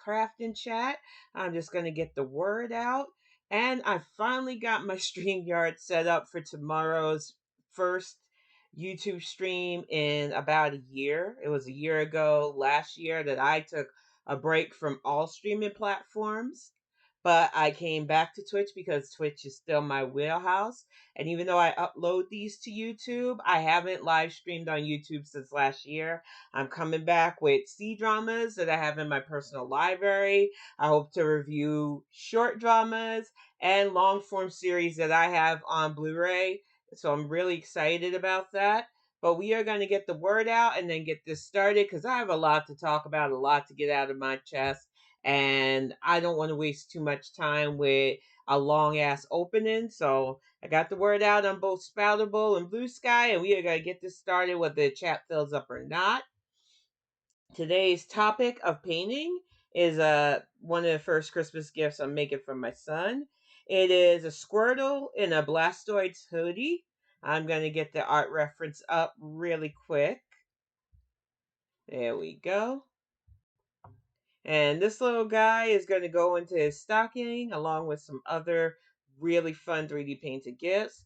crafting chat. I'm just going to get the word out. And I finally got my StreamYard set up for tomorrow's first YouTube stream in about a year. It was a year ago last year that I took a break from all streaming platforms. But I came back to Twitch because Twitch is still my wheelhouse. And even though I upload these to YouTube, I haven't live streamed on YouTube since last year. I'm coming back with C dramas that I have in my personal library. I hope to review short dramas and long form series that I have on Blu ray. So I'm really excited about that. But we are going to get the word out and then get this started because I have a lot to talk about, a lot to get out of my chest. And I don't want to waste too much time with a long ass opening. So I got the word out on both Spoutable and Blue Sky, and we are going to get this started whether the chat fills up or not. Today's topic of painting is one of the first Christmas gifts I'm making for my son. It is a Squirtle in a Blastoise hoodie. I'm going to get the art reference up really quick. There we go. And this little guy is going to go into his stocking along with some other really fun 3D painted gifts.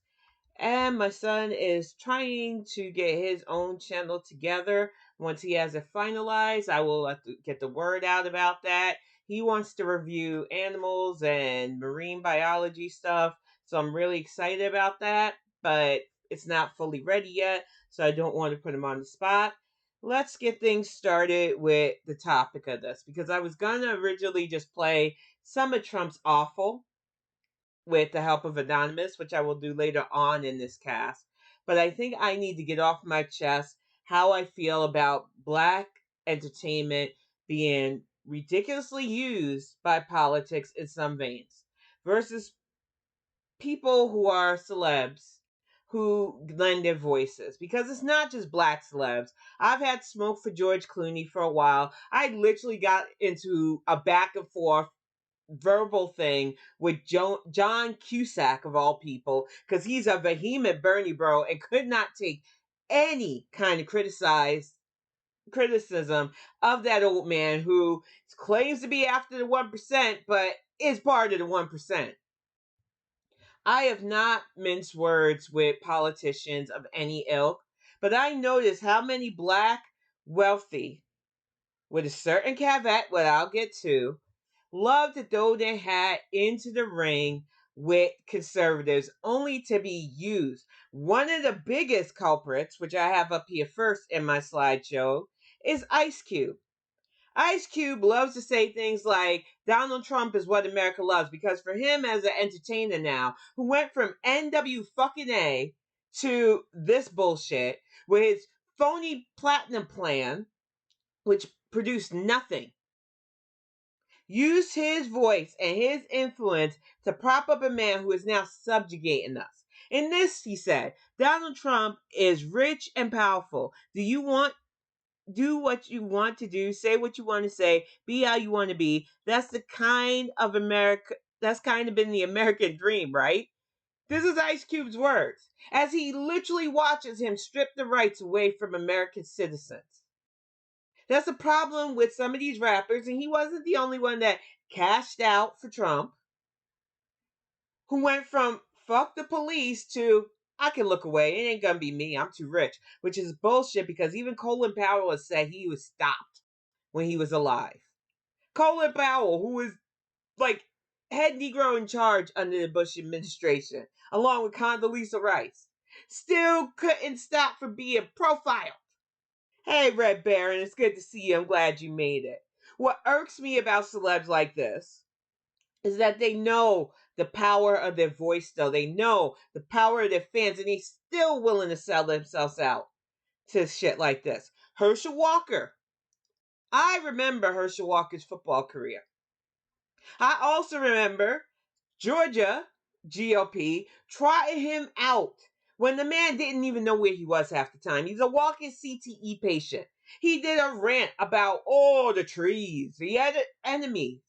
And my son is trying to get his own channel together. Once he has it finalized, I will get the word out about that. He wants to review animals and marine biology stuff. So I'm really excited about that, but it's not fully ready yet. So I don't want to put him on the spot. Let's get things started with the topic of this because I was going to originally just play some of Trump's Awful with the help of Anonymous, which I will do later on in this cast. But I think I need to get off my chest how I feel about black entertainment being ridiculously used by politics in some veins versus people who are celebs who lend their voices, because it's not just black celebs. I've had smoke for George Clooney for a while. I literally got into a back and forth verbal thing with John Cusack of all people, because he's a vehement Bernie bro and could not take any kind of criticism of that old man who claims to be after the 1% but is part of the 1%. I have not minced words with politicians of any ilk, but I notice how many black wealthy, with a certain caveat, what I'll get to, love to throw their hat into the ring with conservatives only to be used. One of the biggest culprits, which I have up here first in my slideshow, is Ice Cube. Ice Cube loves to say things like Donald Trump is what America loves, because for him as an entertainer now, who went from NW fucking A to this bullshit with his phony platinum plan, which produced nothing, used his voice and his influence to prop up a man who is now subjugating us. In this, he said, Donald Trump is rich and powerful. Do what you want to do, say what you want to say, be how you want to be. That's the kind of America, that's kind of been the American dream, right? This is Ice Cube's words, as he literally watches him strip the rights away from American citizens. That's the problem with some of these rappers, and he wasn't the only one that cashed out for Trump, who went from fuck the police to I can look away, it ain't gonna be me, I'm too rich, which is bullshit because even Colin Powell has said he was stopped when he was alive. Colin Powell, who was like head Negro in charge under the Bush administration, along with Condoleezza Rice, still couldn't stop from being profiled. Hey, Red Baron, it's good to see you. I'm glad you made it. What irks me about celebs like this is that they know the power of their voice, though. They know the power of their fans, and they're still willing to sell themselves out to shit like this. Herschel Walker. I remember Herschel Walker's football career. I also remember Georgia GOP trotting him out when the man didn't even know where he was half the time. He's a walking CTE patient. He did a rant about all the trees. He had an enemy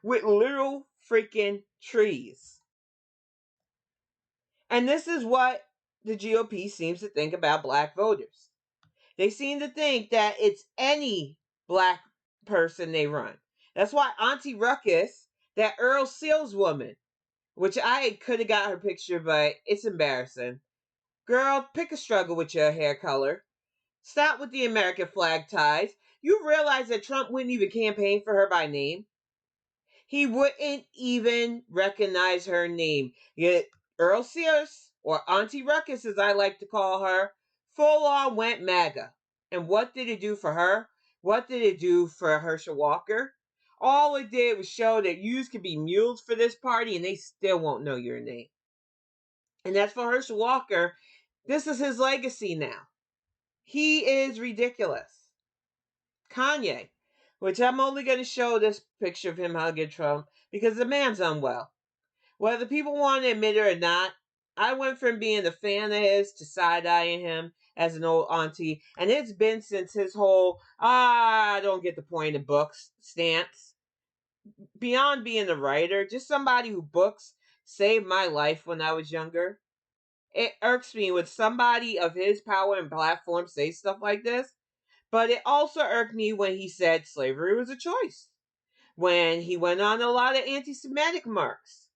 with literal freaking trees. And this is what the GOP seems to think about black voters. They seem to think that it's any black person they run. That's why Auntie Ruckus, that Earl Seals woman, which I could have got her picture, but it's embarrassing. Girl, pick a struggle with your hair color. Stop with the American flag ties. You realize that Trump wouldn't even campaign for her by name? He wouldn't even recognize her name. Yet Earl Sears, or Auntie Ruckus as I like to call her, full on went MAGA. And what did it do for her? What did it do for Herschel Walker? All it did was show that yous could be mules for this party and they still won't know your name. And that's for Herschel Walker. This is his legacy now. He is ridiculous. Kanye, which I'm only going to show this picture of him hugging Trump because the man's unwell. Whether people want to admit it or not, I went from being a fan of his to side-eyeing him as an old auntie, and it's been since his whole, I don't get the point of books stance. Beyond being a writer, just somebody who books saved my life when I was younger. It irks me when somebody of his power and platform say stuff like this, but it also irked me when he said slavery was a choice, when he went on a lot of anti-Semitic marks,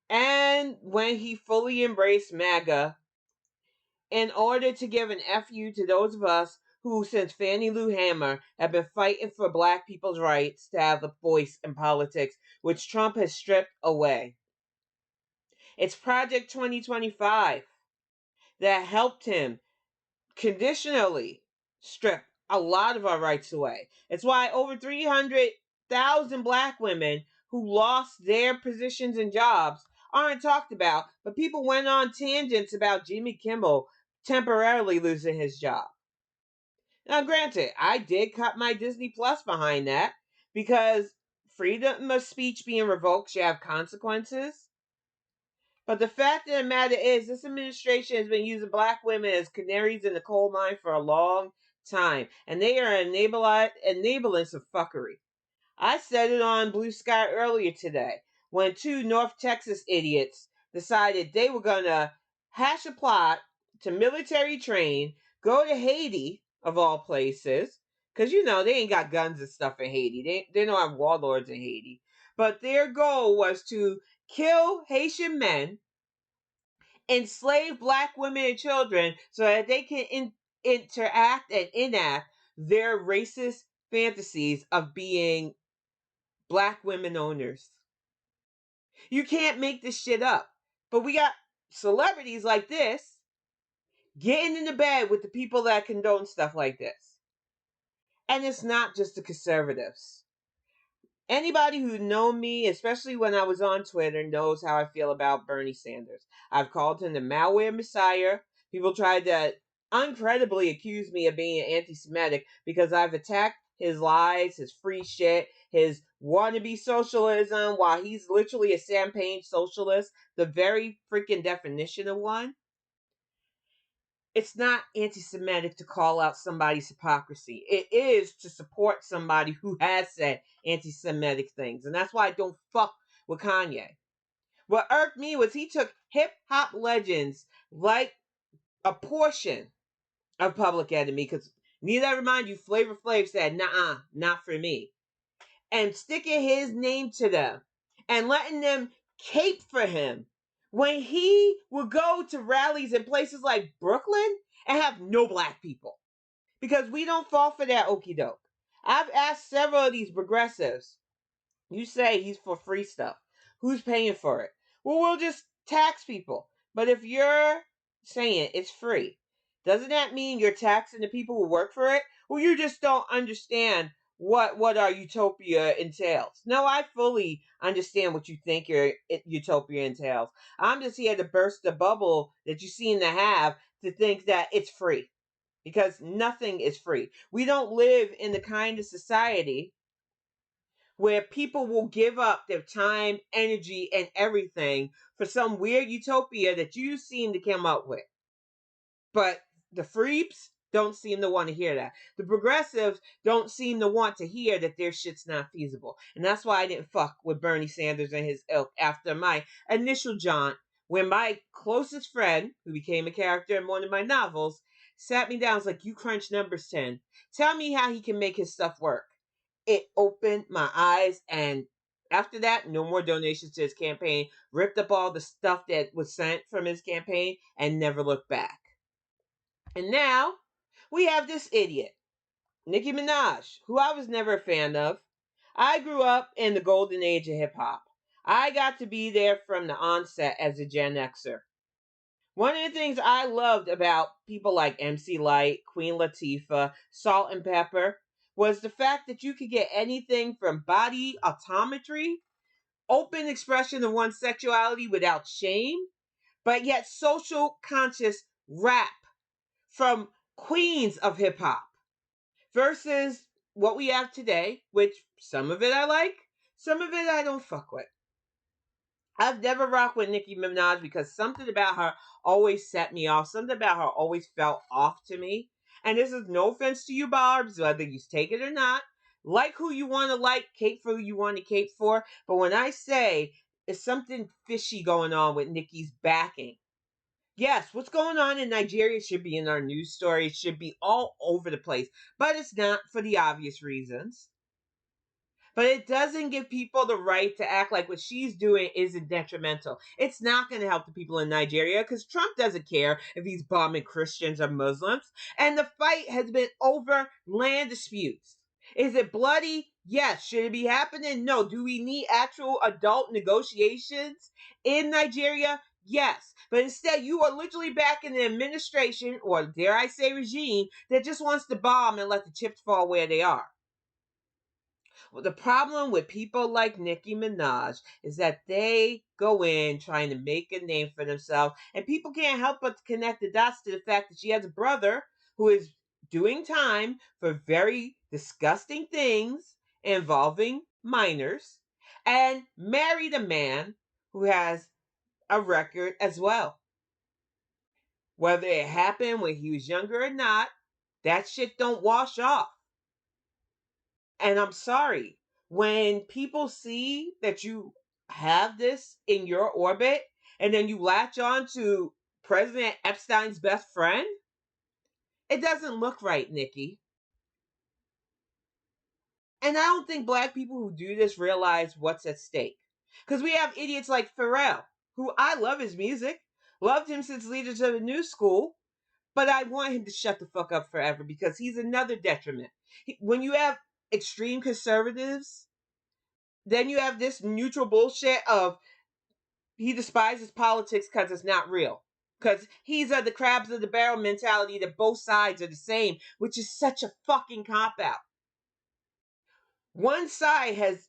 and when he fully embraced MAGA in order to give an FU to those of us who, since Fannie Lou Hamer, have been fighting for black people's rights to have a voice in politics, which Trump has stripped away. It's Project 2025 that helped him conditionally strip a lot of our rights away. It's why over 300,000 black women who lost their positions and jobs aren't talked about, but people went on tangents about Jimmy Kimmel temporarily losing his job. Now, granted, I did cut my Disney Plus behind that because freedom of speech being revoked should have consequences. But the fact of the matter is, this administration has been using black women as canaries in the coal mine for a long time, and they are enabling some fuckery. I said it on Blue Sky earlier today when two North Texas idiots decided they were going to hash a plot to military train, go to Haiti, of all places, because they ain't got guns and stuff in Haiti. They don't have warlords in Haiti. But their goal was to kill Haitian men, enslave black women and children so that they can interact and enact their racist fantasies of being black women owners. You can't make this shit up. But we got celebrities like this getting into bed with the people that condone stuff like this. And it's not just the conservatives. Anybody who known me, especially when I was on Twitter, knows how I feel about Bernie Sanders. I've called him the malware messiah. People tried to uncreditably accuse me of being anti-Semitic because I've attacked his lies, his free shit, his wannabe socialism, while he's literally a champagne socialist, the very freaking definition of one. It's not anti-Semitic to call out somebody's hypocrisy. It is to support somebody who has said anti-Semitic things. And that's why I don't fuck with Kanye. What irked me was he took hip-hop legends like a portion of Public Enemy, because need I remind you, Flavor Flav said, nah, not for me. And sticking his name to them and letting them cape for him when he would go to rallies in places like Brooklyn and have no black people. Because we don't fall for that okie doke. I've asked several of these progressives, you say he's for free stuff. Who's paying for it? Well, we'll just tax people. But if you're saying it's free, doesn't that mean you're taxing the people who work for it? Well, you just don't understand what our utopia entails. No, I fully understand what you think your utopia entails. I'm just here to burst the bubble that you seem to have to think that it's free. Because nothing is free. We don't live in the kind of society where people will give up their time, energy, and everything for some weird utopia that you seem to come up with. But the freeps don't seem to want to hear that. The progressives don't seem to want to hear that their shit's not feasible. And that's why I didn't fuck with Bernie Sanders and his ilk after my initial jaunt, when my closest friend, who became a character in one of my novels, sat me down and was like, you crunch numbers, 10. Tell me how he can make his stuff work. It opened my eyes, and after that, no more donations to his campaign. Ripped up all the stuff that was sent from his campaign and never looked back. And now we have this idiot, Nicki Minaj, who I was never a fan of. I grew up in the golden age of hip hop. I got to be there from the onset as a Gen Xer. One of the things I loved about people like MC Lyte, Queen Latifah, Salt and Pepper was the fact that you could get anything from body autometry, open expression of one's sexuality without shame, but yet social conscious rap from queens of hip hop versus what we have today, which some of it I like, some of it I don't fuck with. I've never rocked with Nicki Minaj because something about her always set me off. Something about her always felt off to me. And this is no offense to you, Barbs, whether you take it or not. Like who you want to like, cape for who you want to cape for. But when I say it's something fishy going on with Nicki's backing, yes, what's going on in Nigeria should be in our news stories, should be all over the place. But it's not for the obvious reasons. But it doesn't give people the right to act like what she's doing isn't detrimental. It's not going to help the people in Nigeria because Trump doesn't care if he's bombing Christians or Muslims. And the fight has been over land disputes. Is it bloody? Yes. Should it be happening? No. Do we need actual adult negotiations in Nigeria? Yes. But instead, you are literally back in an administration, or dare I say regime, that just wants to bomb and let the chips fall where they are. Well, the problem with people like Nicki Minaj is that they go in trying to make a name for themselves, and people can't help but connect the dots to the fact that she has a brother who is doing time for very disgusting things involving minors, and married a man who has a record as well. Whether it happened when he was younger or not, that shit don't wash off. And I'm sorry, when people see that you have this in your orbit and then you latch on to President Epstein's best friend, it doesn't look right, Nikki. And I don't think black people who do this realize what's at stake. Because we have idiots like Pharrell, who I love his music, loved him since Leaders of the New School, but I want him to shut the fuck up forever because he's another detriment. When you have extreme conservatives, then you have this neutral bullshit of he despises politics because it's not real. Because he's the crabs of the barrel mentality that both sides are the same, which is such a fucking cop out. One side has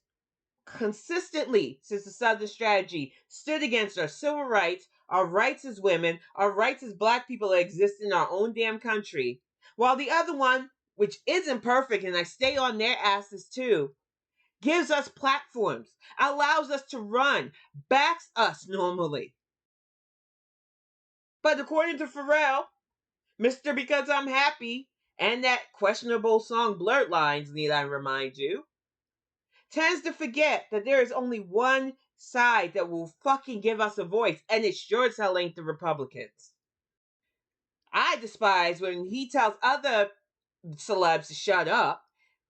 consistently, since the Southern strategy, stood against our civil rights, our rights as women, our rights as black people that exist in our own damn country, while the other one, which isn't perfect, and I stay on their asses too, gives us platforms, allows us to run, backs us normally. But according to Pharrell, Mr. Because I'm Happy, and that questionable song Blurred Lines, need I remind you, tends to forget that there is only one side that will fucking give us a voice, and it sure as hell ain't the Republicans. I despise when he tells other celebs to shut up,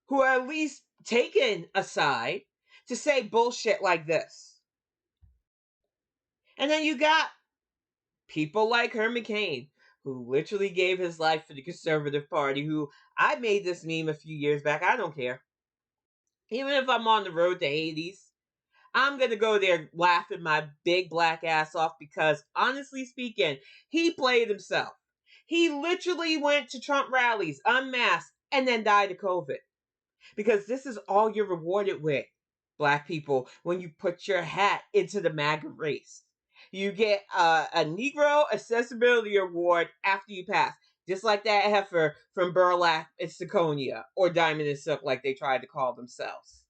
who are at least taken aside to say bullshit like this. And then you got people like Herman Cain, who literally gave his life for the Conservative Party, who I made this meme a few years back. I don't care. Even if I'm on the road to Hades, I'm going to go there laughing my big black ass off because, honestly speaking, he played himself. He literally went to Trump rallies unmasked and then died of COVID. Because this is all you're rewarded with, black people, when you put your hat into the MAGA race. You get a Negro Accessibility Award after you pass. Just like that heifer from Burlap and Seconia, or Diamond and Silk, like they tried to call themselves.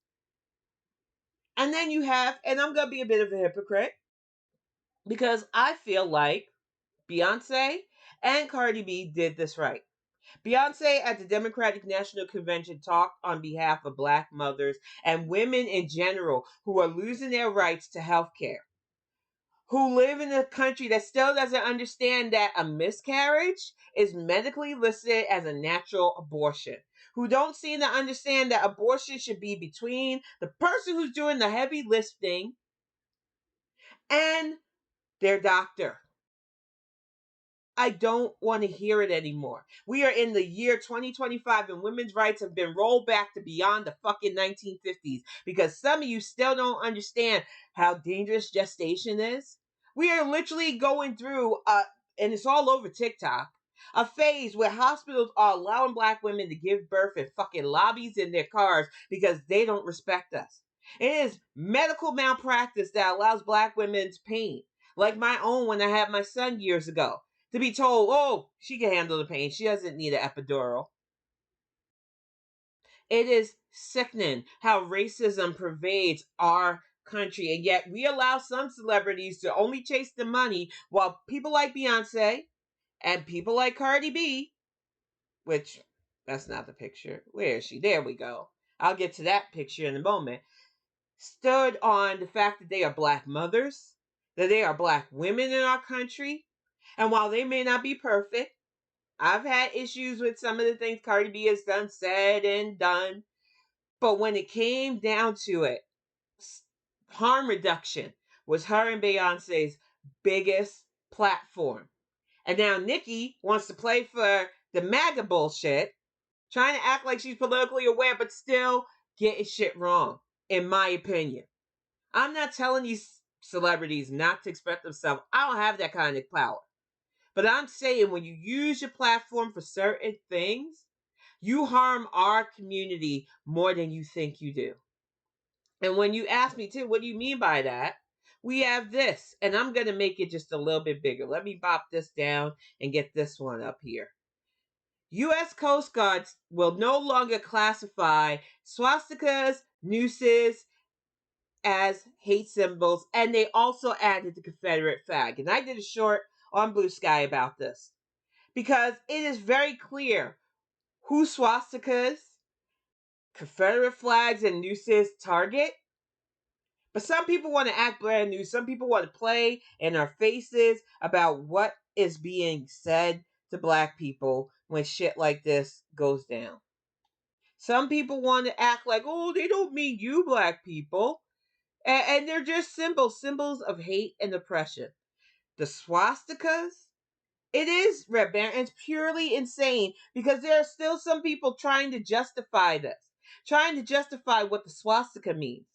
And then you have, and I'm going to be a bit of a hypocrite, because I feel like Beyonce and Cardi B did this right. Beyonce at the Democratic National Convention talked on behalf of black mothers and women in general who are losing their rights to health care, who live in a country that still doesn't understand that a miscarriage is medically listed as a natural abortion, who don't seem to understand that abortion should be between the person who's doing the heavy lifting and their doctor. I don't want to hear it anymore. We are in the year 2025 and women's rights have been rolled back to beyond the fucking 1950s because some of you still don't understand how dangerous gestation is. We are literally going through, and it's all over TikTok, a phase where hospitals are allowing black women to give birth in fucking lobbies in their cars because they don't respect us. It is medical malpractice that allows black women's pain, like my own when I had my son years ago, to be told, oh, she can handle the pain. She doesn't need an epidural. It is sickening how racism pervades our country. And yet we allow some celebrities to only chase the money while people like Beyonce and people like Cardi B, which that's not the picture. Where is she? There we go. I'll get to that picture in a moment. Stood on the fact that they are black mothers, that they are black women in our country. And while they may not be perfect, I've had issues with some of the things Cardi B has done, said, and done. But when it came down to it, harm reduction was her and Beyonce's biggest platform. And now Nicki wants to play for the MAGA bullshit, trying to act like she's politically aware, but still getting shit wrong, in my opinion. I'm not telling these celebrities not to express themselves. I don't have that kind of power. But I'm saying when you use your platform for certain things, you harm our community more than you think you do. And when you ask me, Tim, what do you mean by that? We have this, and I'm going to make it just a little bit bigger. Let me bop this down and get this one up here. U.S. Coast Guards will no longer classify swastikas, nooses as hate symbols, and they also added the Confederate flag. And I did a short on Blue Sky about this because it is very clear who swastikas, Confederate flags, and nooses target. But some people want to act brand new. Some people want to play in our faces about what is being said to black people when shit like this goes down. Some people want to act like, oh, they don't mean you black people. And they're just symbols of hate and oppression. The swastikas, it is Red Baron, and it's purely insane because there are still some people trying to justify this, trying to justify what the swastika means.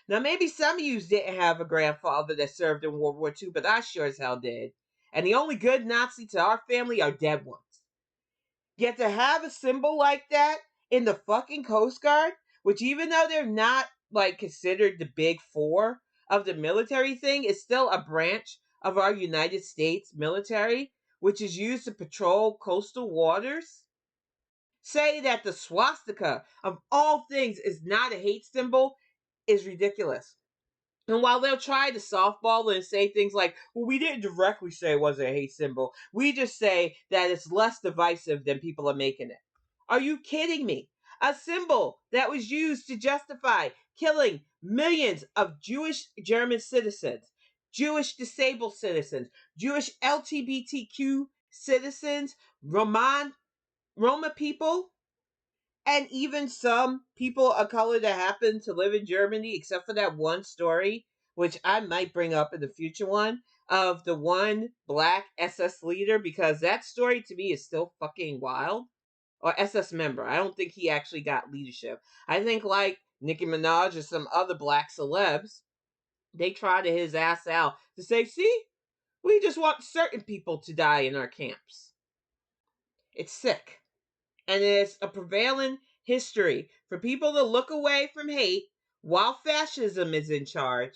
Now, maybe some of you didn't have a grandfather that served in World War II, but I sure as hell did. And the only good Nazi to our family are dead ones. Yet to have a symbol like that in the fucking Coast Guard, which even though they're not like considered the big four of the military thing, is still a branch of our United States military, which is used to patrol coastal waters. Say that the swastika of all things is not a hate symbol is ridiculous. And while they'll try to softball and say things like, well, we didn't directly say it wasn't a hate symbol, we just say that it's less divisive than people are making it. Are you kidding me? A symbol that was used to justify killing millions of Jewish German citizens, Jewish disabled citizens, Jewish LGBTQ citizens, Roma people, and even some people of color that happen to live in Germany, except for that one story, which I might bring up in the future one, of the one black SS leader, because that story to me is still fucking wild. Or SS member. I don't think he actually got leadership. I think like Nicki Minaj or some other black celebs, they trotted his ass out to say, see, we just want certain people to die in our camps. It's sick. And it's a prevailing history for people to look away from hate while fascism is in charge,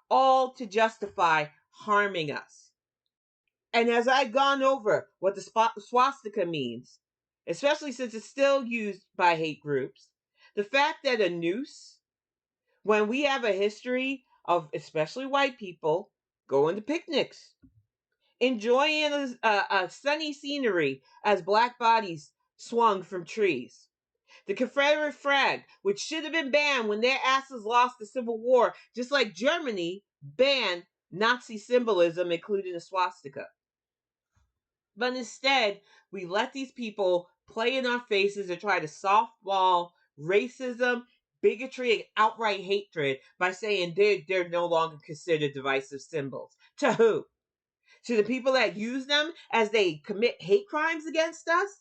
all to justify harming us. And as I've gone over what the swastika means, especially since it's still used by hate groups, the fact that a noose, when we have a history of especially white people going to picnics, enjoying a sunny scenery as black bodies swung from trees. The Confederate flag, which should have been banned when their asses lost the Civil War, just like Germany banned Nazi symbolism, including the swastika. But instead, we let these people play in our faces and try to softball racism, bigotry, and outright hatred by saying they're no longer considered divisive symbols. To who? To the people that use them as they commit hate crimes against us?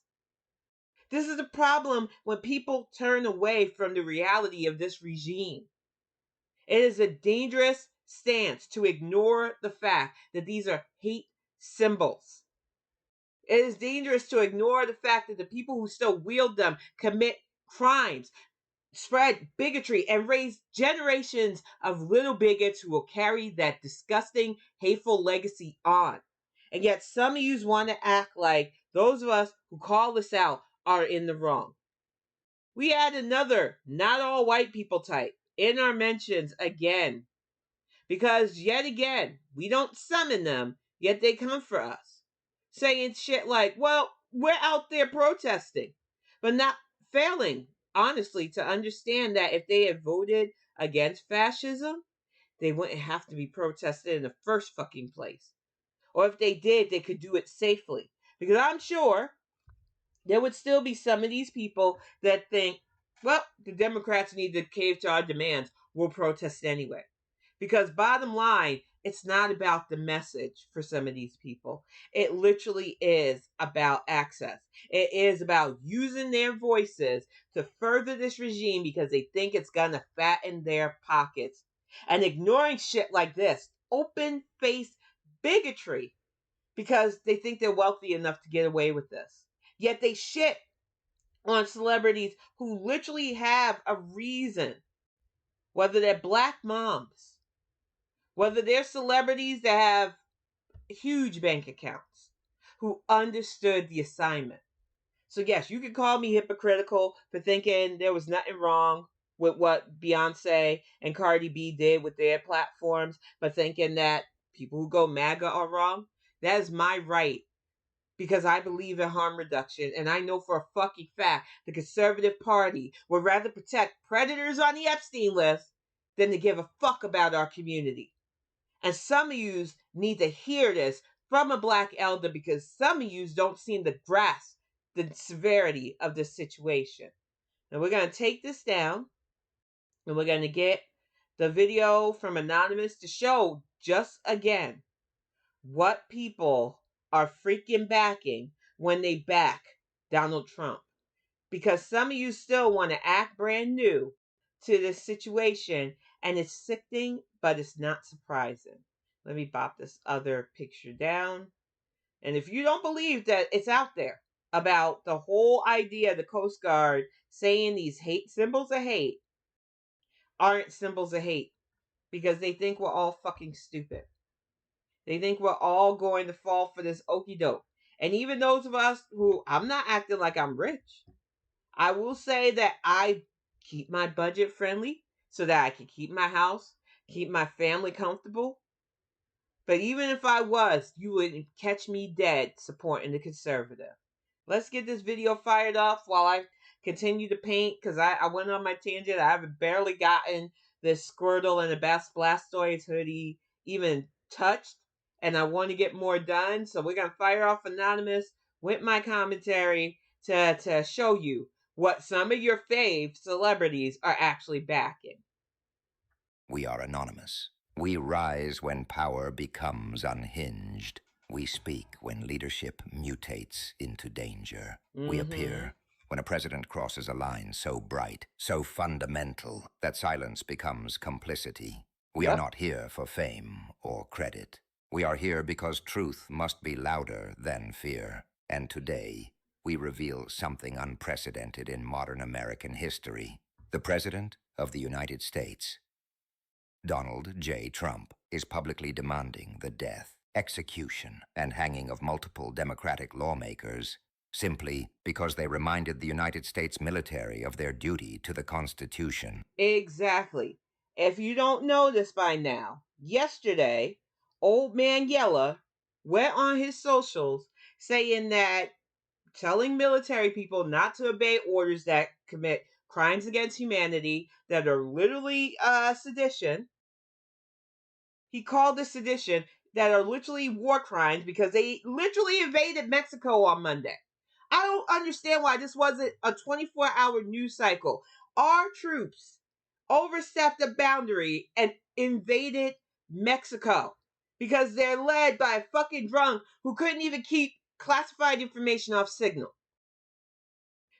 This is the problem when people turn away from the reality of this regime. It is a dangerous stance to ignore the fact that these are hate symbols. It is dangerous to ignore the fact that the people who still wield them commit crimes, spread bigotry, and raise generations of little bigots who will carry that disgusting, hateful legacy on. And yet, some of you want to act like those of us who call this out are in the wrong. We add another not all white people type in our mentions again. Because yet again, we don't summon them, yet they come for us. Saying shit like, well, we're out there protesting, but not failing, honestly, to understand that if they had voted against fascism, they wouldn't have to be protested in the first fucking place. Or if they did, they could do it safely. Because I'm sure there would still be some of these people that think, well, the Democrats need to cave to our demands. We'll protest anyway. Because bottom line, it's not about the message for some of these people. It literally is about access. It is about using their voices to further this regime because they think it's going to fatten their pockets. And ignoring shit like this, open faced bigotry, because they think they're wealthy enough to get away with this. Yet they shit on celebrities who literally have a reason, whether they're black moms, whether they're celebrities that have huge bank accounts, who understood the assignment. So yes, you can call me hypocritical for thinking there was nothing wrong with what Beyonce and Cardi B did with their platforms, but thinking that people who go MAGA are wrong. That is my right, because I believe in harm reduction, and I know for a fucking fact the Conservative Party would rather protect predators on the Epstein list than to give a fuck about our community. And some of yous need to hear this from a black elder, because some of yous don't seem to grasp the severity of this situation. Now we're going to take this down, and we're going to get the video from Anonymous to show just again what people are freaking backing when they back Donald Trump. Because some of you still want to act brand new to this situation, and it's sickening, but it's not surprising. Let me pop this other picture down. And if you don't believe that it's out there about the whole idea of the Coast Guard saying these hate symbols of hate aren't symbols of hate, because they think we're all fucking stupid. They think we're all going to fall for this okie doke. And even those of us who, I'm not acting like I'm rich. I will say that I keep my budget friendly so that I can keep my house, keep my family comfortable. But even if I was, you wouldn't catch me dead supporting the conservative. Let's get this video fired off while I continue to paint, because I went on my tangent. I haven't barely gotten this Squirtle and the Blastoise hoodie even touched, and I want to get more done. So we're going to fire off Anonymous with my commentary to show you what some of your fave celebrities are actually backing. We are anonymous. We rise when power becomes unhinged. We speak when leadership mutates into danger. We appear when a president crosses a line so bright, so fundamental, that silence becomes complicity. We are not here for fame or credit. We are here because truth must be louder than fear. And today, we reveal something unprecedented in modern American history. The President of the United States, Donald J. Trump, is publicly demanding the death, execution, and hanging of multiple Democratic lawmakers simply because they reminded the United States military of their duty to the Constitution. Exactly. If you don't know this by now, yesterday, Old Man Yeller went on his socials saying that telling military people not to obey orders that commit crimes against humanity that are literally sedition. He called this sedition, that are literally war crimes, because they literally invaded Mexico on Monday. I don't understand why this wasn't a 24-hour news cycle. Our troops overstepped a boundary and invaded Mexico because they're led by a fucking drunk who couldn't even keep classified information off signal.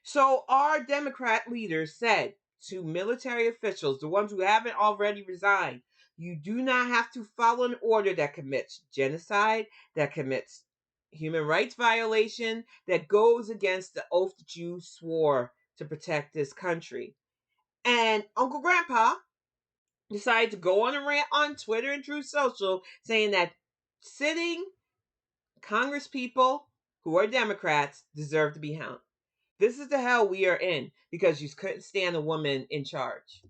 So our Democrat leaders said to military officials, the ones who haven't already resigned, you do not have to follow an order that commits genocide, that commits human rights violation, that goes against the oath that you swore to protect this country. And Uncle Grandpa decided to go on a rant on Twitter and Truth Social saying that sitting Congress people who are Democrats deserve to be hung. This is the hell we are in because you couldn't stand a woman in charge.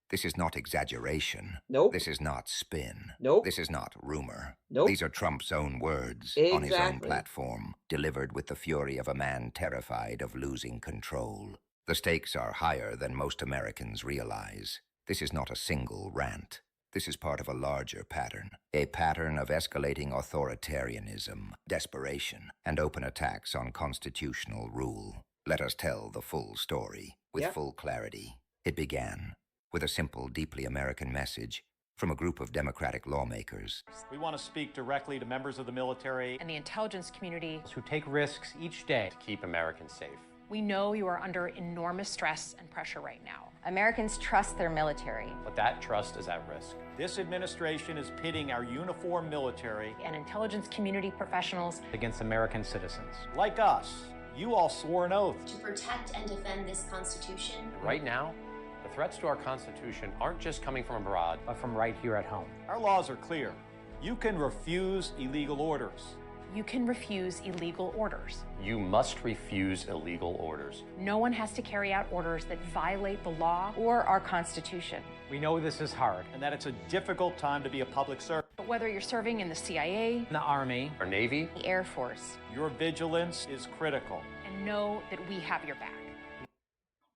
This is not exaggeration. Nope. This is not spin. Nope. This is not rumor. Nope. These are Trump's own words on his own platform, delivered with the fury of a man terrified of losing control. The stakes are higher than most Americans realize. This is not a single rant. This is part of a larger pattern, a pattern of escalating authoritarianism, desperation, and open attacks on constitutional rule. Let us tell the full story with full clarity. It began with a simple, deeply American message from a group of Democratic lawmakers. We want to speak directly to members of the military and the intelligence community who take risks each day to keep Americans safe. We know you are under enormous stress and pressure right now. Americans trust their military. But that trust is at risk. This administration is pitting our uniformed military and intelligence community professionals against American citizens. Like us, you all swore an oath to protect and defend this Constitution. Right now, the threats to our Constitution aren't just coming from abroad, but from right here at home. Our laws are clear. You can refuse illegal orders. You can refuse illegal orders. You must refuse illegal orders. No one has to carry out orders that violate the law or our Constitution. We know this is hard and that it's a difficult time to be a public servant. But whether you're serving in the CIA, the Army, or Navy, the Air Force, your vigilance is critical. And know that we have your back.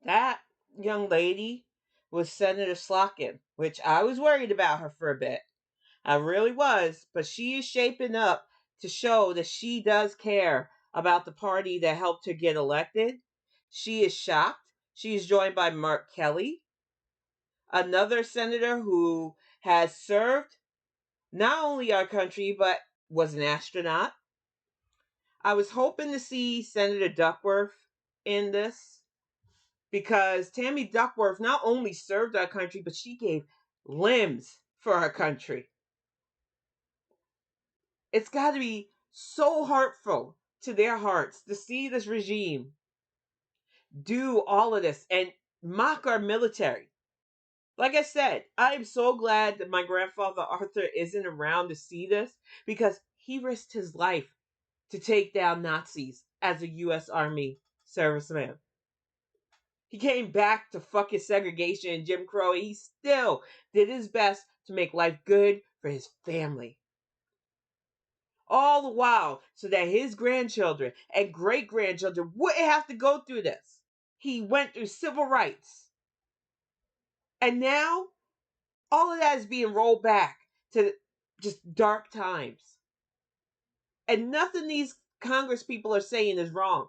That young lady was Senator Slotkin, which I was worried about her for a bit. I really was, but she is shaping up to show that she does care about the party that helped her get elected. She is shocked. She is joined by Mark Kelly, another senator who has served not only our country, but was an astronaut. I was hoping to see Senator Duckworth in this because Tammy Duckworth not only served our country, but she gave limbs for our country. It's got to be so hurtful to their hearts to see this regime do all of this and mock our military. Like I said, I am so glad that my grandfather Arthur isn't around to see this because he risked his life to take down Nazis as a U.S. Army serviceman. He came back to fuck his segregation and Jim Crow, and he still did his best to make life good for his family. All the while, so that his grandchildren and great-grandchildren wouldn't have to go through this. He went through civil rights. And now, all of that is being rolled back to just dark times. And nothing these Congress people are saying is wrong.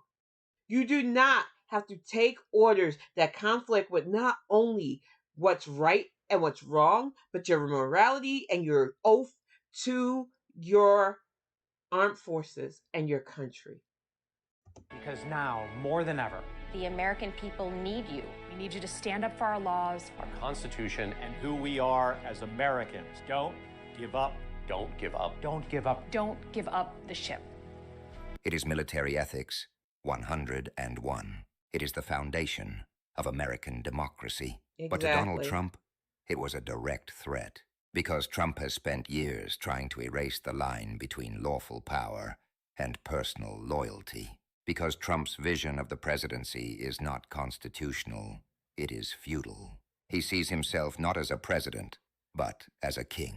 You do not have to take orders that conflict with not only what's right and what's wrong, but your morality and your oath to your armed forces and your country. Because now, more than ever, the American people need you. We need you to stand up for our laws, our Constitution, and who we are as Americans. Don't give up. Don't give up. Don't give up. Don't give up the ship. It is military ethics 101. It is the foundation of American democracy. Exactly. But to Donald Trump, it was a direct threat. Because Trump has spent years trying to erase the line between lawful power and personal loyalty. Because Trump's vision of the presidency is not constitutional, it is feudal. He sees himself not as a president, but as a king.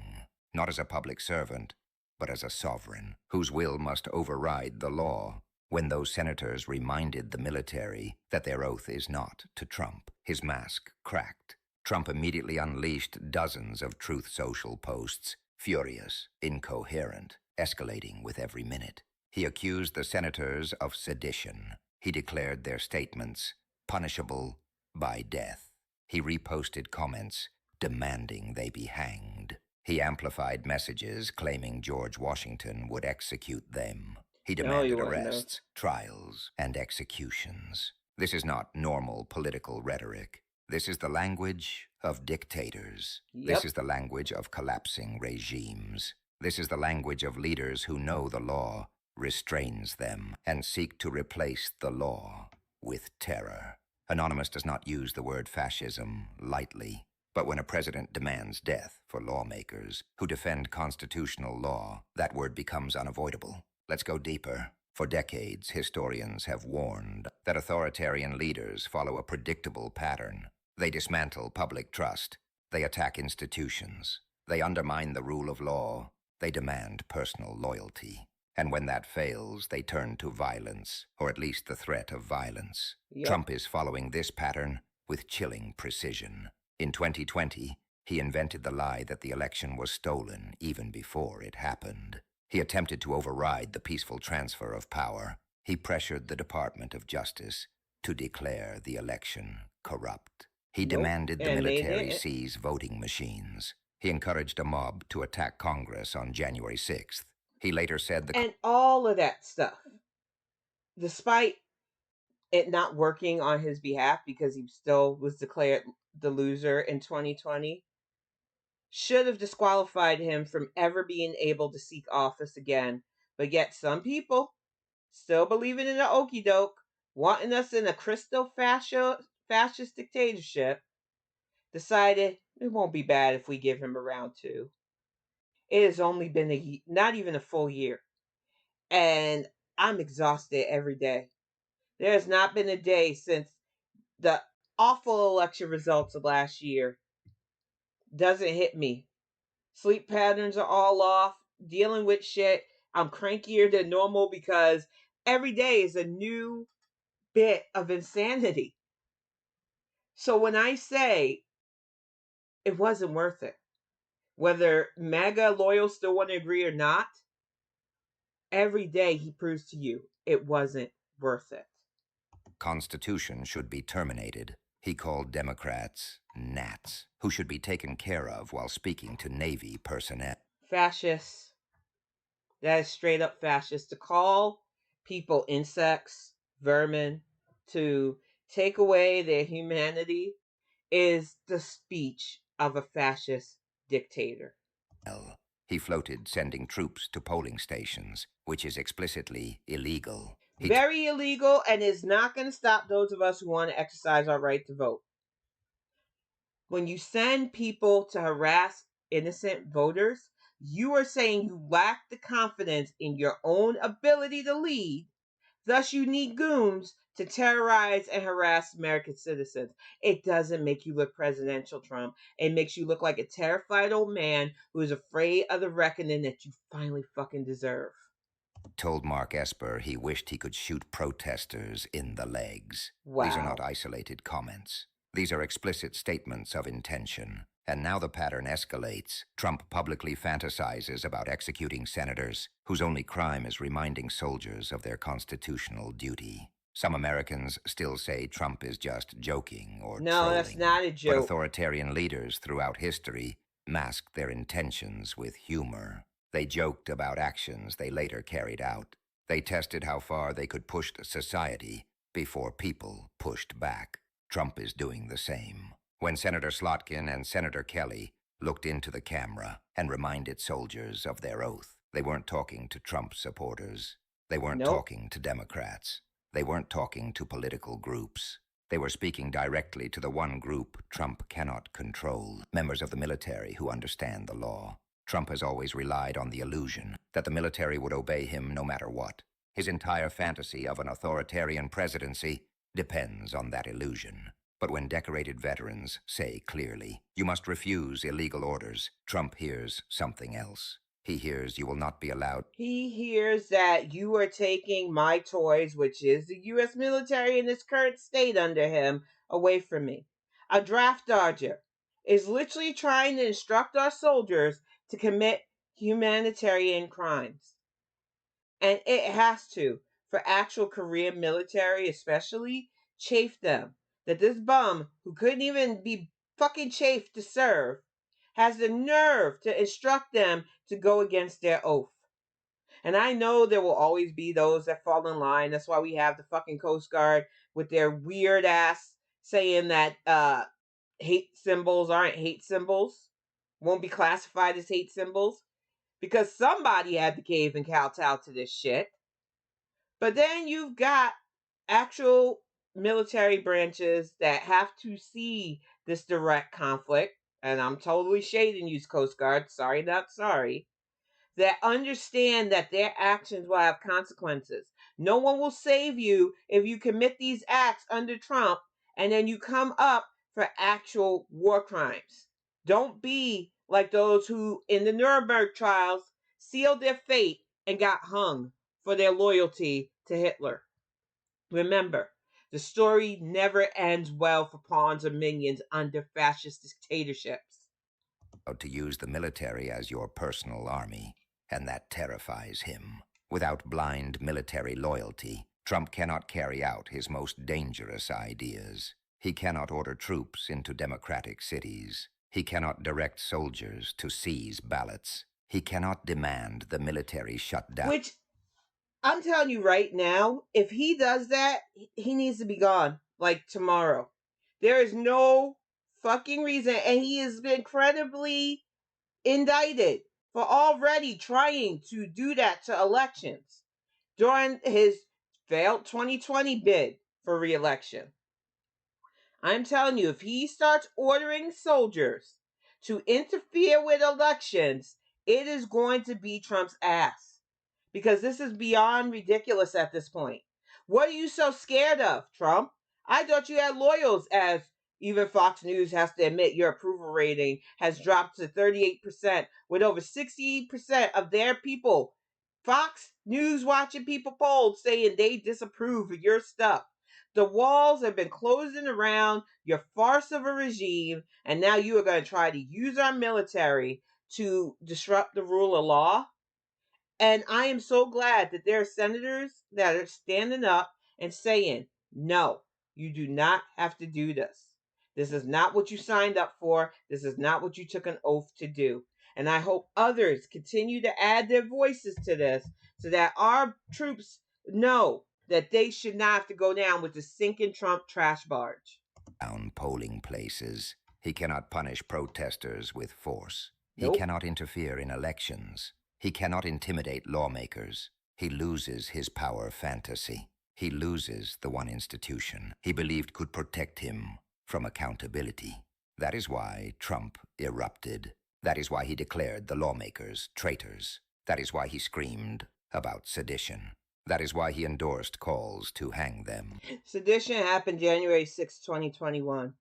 Not as a public servant, but as a sovereign, whose will must override the law. When those senators reminded the military that their oath is not to Trump, his mask cracked. Trump immediately unleashed dozens of Truth Social posts, furious, incoherent, escalating with every minute. He accused the senators of sedition. he declared their statements punishable by death. He reposted comments demanding they be hanged. He amplified messages claiming George Washington would execute them. He No, you demanded wouldn't have. arrests, trials, and executions. This is not normal political rhetoric. This is the language of dictators. Yep. This is the language of collapsing regimes. This is the language of leaders who know the law restrains them and seek to replace the law with terror. Anonymous does not use the word fascism lightly, but when a president demands death for lawmakers who defend constitutional law, that word becomes unavoidable. Let's go deeper. For decades, historians have warned that authoritarian leaders follow a predictable pattern. They dismantle public trust. They attack institutions. They undermine the rule of law. They demand personal loyalty. And when that fails, they turn to violence, or at least the threat of violence. Yep. Trump is following this pattern with chilling precision. In 2020, he invented the lie that the election was stolen even before it happened. He attempted to override the peaceful transfer of power. He pressured the Department of Justice to declare the election corrupt. He demanded the military seize voting machines. He encouraged a mob to attack Congress on January 6th. He later said and all of that stuff, despite it not working on his behalf because he still was declared the loser in 2020, should have disqualified him from ever being able to seek office again. But yet some people, still believing in the okie doke, wanting us in a crystal fascist dictatorship, decided it won't be bad if we give him a round two. It has only been not even a full year. And I'm exhausted every day. There has not been a day since the awful election results of last year doesn't hit me. Sleep patterns are all off. Dealing with shit. I'm crankier than normal because every day is a new bit of insanity. So when I say it wasn't worth it, whether MAGA loyals still want to agree or not, every day he proves to you it wasn't worth it. Constitution should be terminated. He called Democrats gnats, who should be taken care of while speaking to Navy personnel. Fascists. That is straight up fascist. To call people insects, vermin, to take away their humanity is the speech of a fascist dictator. He floated sending troops to polling stations, which is explicitly illegal. Very illegal, and is not going to stop those of us who want to exercise our right to vote. When you send people to harass innocent voters, you are saying you lack the confidence in your own ability to lead. Thus, you need goons to terrorize and harass American citizens. It doesn't make you look presidential, Trump. It makes you look like a terrified old man who is afraid of the reckoning that you finally fucking deserve. Told Mark Esper he wished he could shoot protesters in the legs. Wow. These are not isolated comments. These are explicit statements of intention. And now the pattern escalates. Trump publicly fantasizes about executing senators whose only crime is reminding soldiers of their constitutional duty. Some Americans still say Trump is just joking or trolling. No, that's not a joke. But authoritarian leaders throughout history masked their intentions with humor. They joked about actions they later carried out. They tested how far they could push society before people pushed back. Trump is doing the same. When Senator Slotkin and Senator Kelly looked into the camera and reminded soldiers of their oath, they weren't talking to Trump supporters. They weren't talking to Democrats. They weren't talking to political groups. They were speaking directly to the one group Trump cannot control, members of the military who understand the law. Trump has always relied on the illusion that the military would obey him no matter what. His entire fantasy of an authoritarian presidency depends on that illusion. But when decorated veterans say clearly, you must refuse illegal orders, Trump hears something else. He hears you will not be allowed. He hears that you are taking my toys, which is the U.S. military in its current state under him, away from me. A draft dodger is literally trying to instruct our soldiers to commit humanitarian crimes. And it has to, for actual Korean military, especially, chafed them. That this bum, who couldn't even be fucking chafed to serve, has the nerve to instruct them to go against their oath. And I know there will always be those that fall in line. That's why we have the fucking Coast Guard with their weird ass saying that hate symbols aren't hate symbols, won't be classified as hate symbols, because somebody had to cave and kowtow to this shit. But then you've got actual military branches that have to see this direct conflict, and I'm totally shading you, Coast Guard, sorry not sorry, that understand that their actions will have consequences. No one will save you if you commit these acts under Trump and then you come up for actual war crimes. Don't be like those who, in the Nuremberg trials, sealed their fate and got hung for their loyalty to Hitler. Remember, the story never ends well for pawns or minions under fascist dictatorships. To use the military as your personal army, and that terrifies him. Without blind military loyalty, Trump cannot carry out his most dangerous ideas. He cannot order troops into democratic cities. He cannot direct soldiers to seize ballots. He cannot demand the military shut down. Which, I'm telling you right now, if he does that, he needs to be gone, like tomorrow. There is no fucking reason, and he has been credibly indicted for already trying to do that to elections during his failed 2020 bid for re-election. I'm telling you, if he starts ordering soldiers to interfere with elections, it is going to be Trump's ass. Because this is beyond ridiculous at this point. What are you so scared of, Trump? I thought you had loyals, as even Fox News has to admit your approval rating has dropped to 38%, with over 68% of their people, Fox News watching people polled, saying they disapprove of your stuff. The walls have been closing around your farce of a regime, and now you are going to try to use our military to disrupt the rule of law? And I am so glad that there are senators that are standing up and saying, no, you do not have to do this. This is not what you signed up for. This is not what you took an oath to do. And I hope others continue to add their voices to this so that our troops know that they should not have to go down with the sinking Trump trash barge. Down polling places. He cannot punish protesters with force. Nope. He cannot interfere in elections. He cannot intimidate lawmakers. He loses his power fantasy. He loses the one institution he believed could protect him from accountability. That is why Trump erupted. That is why he declared the lawmakers traitors. That is why he screamed about sedition. That is why he endorsed calls to hang them. Sedition happened January 6, 2021,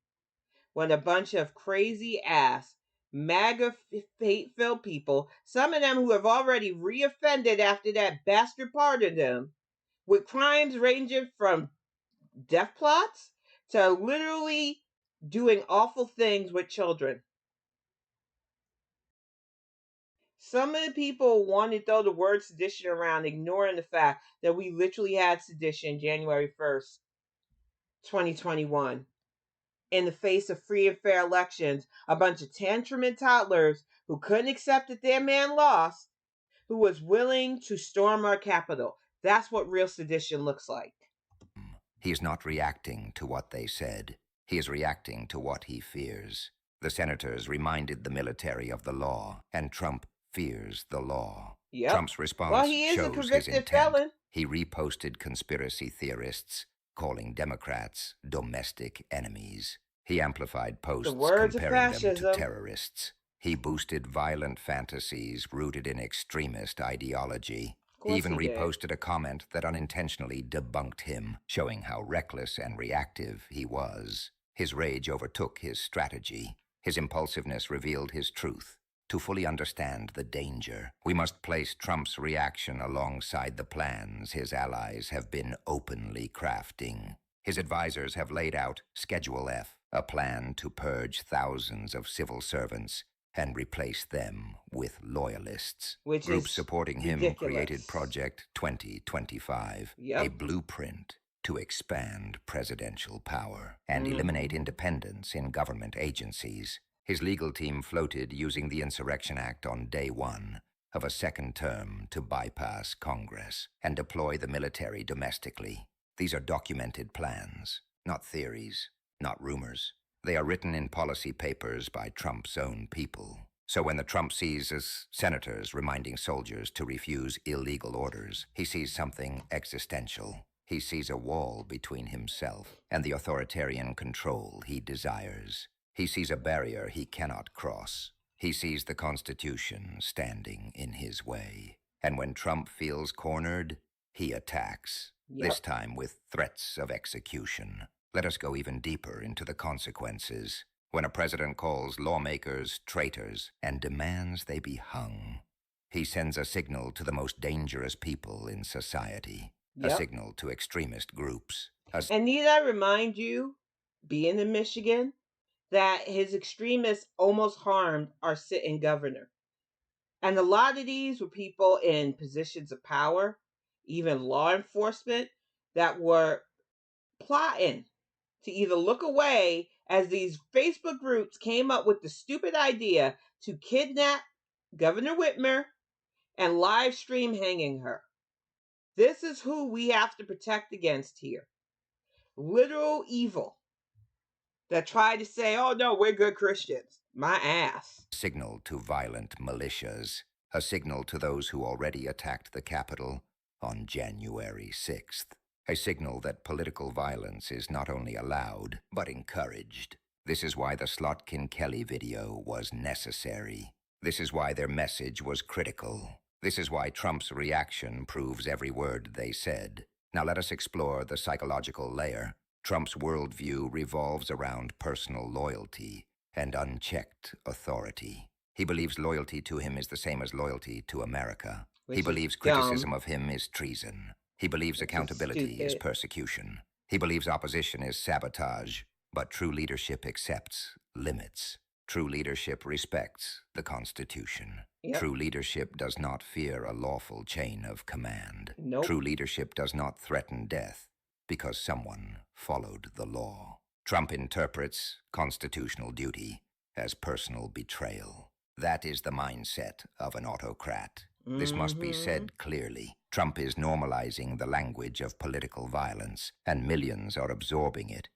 when a bunch of crazy ass MAGA hate-filled people, some of them who have already reoffended after that bastard pardoned them, with crimes ranging from death plots to literally doing awful things with children. Some of the people wanted to throw the word sedition around, ignoring the fact that we literally had sedition January 1st, 2021. In the face of free and fair elections, a bunch of tantrum toddlers who couldn't accept that their man lost, who was willing to storm our Capitol. That's what real sedition looks like. He is not reacting to what they said. He is reacting to what he fears. The senators reminded the military of the law, and Trump fears the law. Yep. Trump's response he is a shows his convicted intent. felon. He reposted conspiracy theorists, calling Democrats domestic enemies. He amplified posts comparing them to terrorists. He boosted violent fantasies rooted in extremist ideology. He even reposted a comment that unintentionally debunked him, showing how reckless and reactive he was. His rage overtook his strategy. His impulsiveness revealed his truth. To fully understand the danger, we must place Trump's reaction alongside the plans his allies have been openly crafting. His advisors have laid out Schedule F, a plan to purge thousands of civil servants, and replace them with loyalists. Which Groups is supporting him ridiculous. created Project 2025, Yep. a blueprint to expand presidential power and eliminate independence in government agencies. His legal team floated using the Insurrection Act on day one of a second term to bypass Congress and deploy the military domestically. These are documented plans, not theories, not rumors. They are written in policy papers by Trump's own people. So when the Trump sees as senators reminding soldiers to refuse illegal orders, he sees something existential. He sees a wall between himself and the authoritarian control he desires. He sees a barrier he cannot cross. He sees the Constitution standing in his way. And when Trump feels cornered, he attacks, this time with threats of execution. Let us go even deeper into the consequences. When a president calls lawmakers traitors and demands they be hung, he sends a signal to the most dangerous people in society, a signal to extremist groups. And need I remind you, being in Michigan, that his extremists almost harmed our sitting governor. And a lot of these were people in positions of power, even law enforcement, that were plotting to either look away as these Facebook groups came up with the stupid idea to kidnap Governor Whitmer and live stream hanging her. This is who we have to protect against here. Literal evil that try to say, oh no, we're good Christians. My ass. Signal to violent militias, a signal to those who already attacked the Capitol on January 6th. A signal that political violence is not only allowed, but encouraged. This is why the Slotkin Kelly video was necessary. This is why their message was critical. This is why Trump's reaction proves every word they said. Now let us explore the psychological layer. Trump's worldview revolves around personal loyalty and unchecked authority. He believes loyalty to him is the same as loyalty to America. He believes criticism of him is treason. He believes accountability is persecution. He believes opposition is sabotage. But true leadership accepts limits. True leadership respects the Constitution. True leadership does not fear a lawful chain of command. True leadership does not threaten death because someone followed the law. Trump interprets constitutional duty as personal betrayal. That is the mindset of an autocrat. This must be said clearly. Trump is normalizing the language of political violence, and millions are absorbing it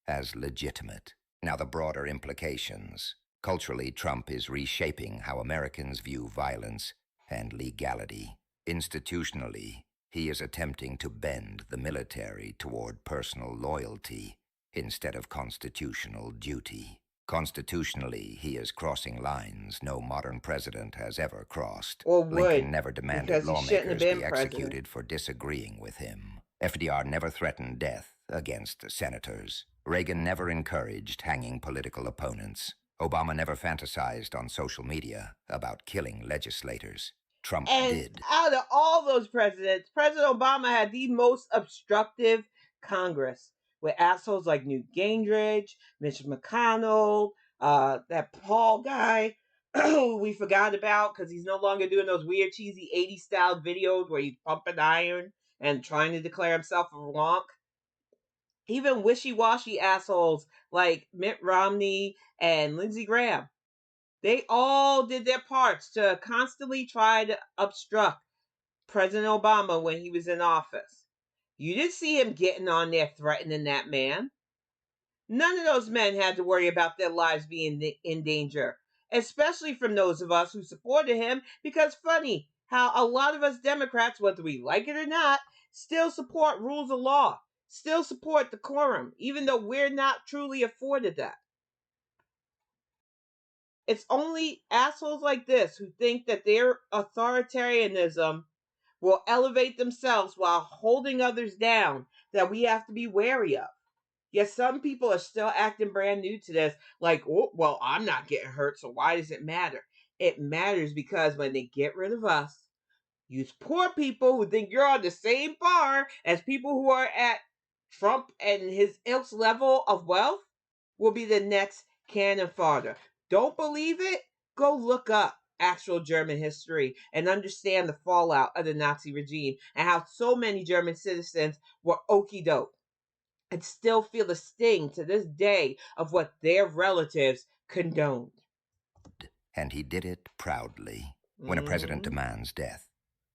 as legitimate. Now the broader implications. Culturally, Trump is reshaping how Americans view violence and legality. Institutionally, he is attempting to bend the military toward personal loyalty instead of constitutional duty. Constitutionally, he is crossing lines no modern president has ever crossed. Or would, Lincoln never demanded because he shouldn't have lawmakers been be president. executed for disagreeing with him. FDR never threatened death against senators. Reagan never encouraged hanging political opponents. Obama never fantasized on social media about killing legislators. Trump did. Out of all those presidents, President Obama had the most obstructive Congress, with assholes like Newt Gingrich, Mitch McConnell, that Paul guy who we forgot about because he's no longer doing those weird, cheesy 80s style videos where he's pumping iron and trying to declare himself a wonk. Even wishy-washy assholes like Mitt Romney and Lindsey Graham. They all did their parts to constantly try to obstruct President Obama when he was in office. You didn't see him getting on there threatening that man. None of those men had to worry about their lives being in danger, especially from those of us who supported him, because funny how a lot of us Democrats, whether we like it or not, still support rules of law, still support decorum, even though we're not truly afforded that. It's only assholes like this who think that their authoritarianism will elevate themselves while holding others down that we have to be wary of. Yet some people are still acting brand new to this, like, oh, well, I'm not getting hurt, so why does it matter? It matters because when they get rid of us, you poor people who think you're on the same par as people who are at Trump and his ilk's level of wealth will be the next cannon fodder. Don't believe it? Go look up actual German history and understand the fallout of the Nazi regime and how so many German citizens were okie doke and still feel the sting to this day of what their relatives condoned. And he did it proudly. When a president demands death,